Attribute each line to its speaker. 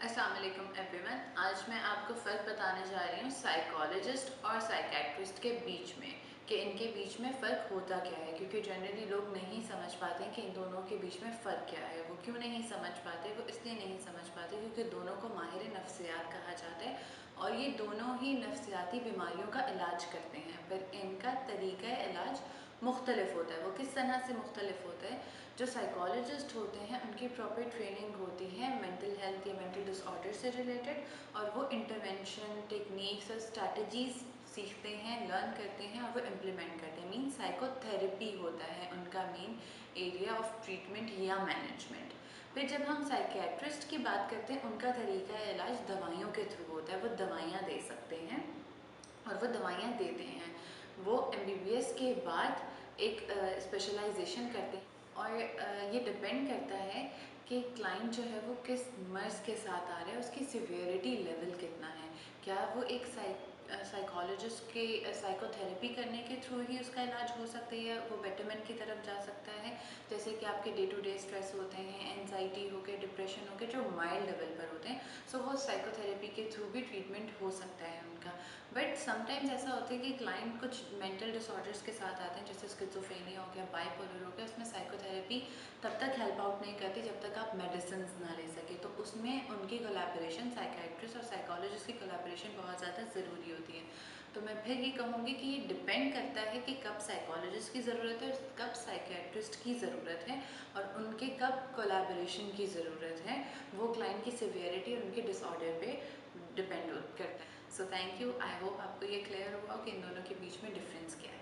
Speaker 1: अस्सलाम वालेकुम एवरीवन। आज मैं आपको फ़र्क बताने जा रही हूँ साइकोलॉजिस्ट और साइकेट्रिस्ट के बीच में कि इनके बीच में फ़र्क होता क्या है, क्योंकि जनरली लोग नहीं समझ पाते कि इन दोनों के बीच में फ़र्क क्या है। वो क्यों नहीं समझ पाते? वो इसलिए नहीं समझ पाते क्योंकि दोनों को माहिर नफ्सियात कहा जाता है और ये दोनों ही नफ्सियाती बीमारियों का इलाज करते हैं, पर इनका तरीक़ा इलाज मुख्तलिफ होता है। वो किस तरह से मुख्तलिफ होता है? जो साइकोलॉजिस्ट होते हैं उनकी प्रॉपर ट्रेनिंग होती है मेंटल हेल्थ या मेंटल डिसऑर्डर से रिलेटेड, और वो इंटरवेंशन टेक्निक्स और स्ट्रैटेजीज सीखते हैं, लर्न करते हैं और वो इम्प्लीमेंट करते हैं। मीन साइकोथेरेपी होता है उनका मेन एरिया ऑफ ट्रीटमेंट या मैनेजमेंट। फिर जब हम साइकेट्रिस्ट की बात करते हैं, उनका तरीका इलाज दवाइयों के थ्रू होता है। वो दवाइयाँ दे सकते हैं और वो दवाइयाँ देते हैं। वो MBBS के बाद एक स्पेशलाइजेशन करते हैं और ये डिपेंड करता है कि क्लाइंट जो है वो किस मर्ज़ के साथ आ रहा है, उसकी सिवियरिटी लेवल कितना है। क्या वो एक साइकोलॉजिस्ट के साइकोथेरेपी करने के थ्रू ही उसका इलाज हो सकता है या वो बेटरमेंट की तरफ जा सकता है। जैसे कि आपके डे टू डे स्ट्रेस होते हैं, एनजाइटी हो गए, डिप्रेशन हो गए, जो माइल्ड लेवल पर होते हैं, सो वो साइकोथेरेपी के थ्रू भी ट्रीटमेंट हो सकता है उनका। बट समटाइम्स ऐसा होता है कि क्लाइंट कुछ मेंटल डिसऑर्डर्स के साथ आते हैं, जैसे स्किज़ोफ्रेनिया हो गया, बाइपोलर हो गया। उसमें साइकोथेरेपी तब तक हेल्प आउट नहीं करती जब तक आप मेडिसिन ना ले सके। तो उसमें उनकी कोलैबोरेशन, साइकियाट्रिस्ट और साइकोलॉजिस्ट की कोलैबोरेशन बहुत ज़्यादा ज़रूरी होती है। तो मैं फिर ये कहूँगी कि ये डिपेंड करता है कि कब साइकोलॉजिस्ट की ज़रूरत है और कब साइकियाट्रिस्ट की ज़रूरत है, और उनके कब कोलैबोरेशन की ज़रूरत है। वो क्लाइंट की सिवियरिटी और उनके डिसऑर्डर पे डिपेंड करता है। So thank you. I hope आपको ये क्लियर हुआ कि इन दोनों के बीच में डिफरेंस क्या है।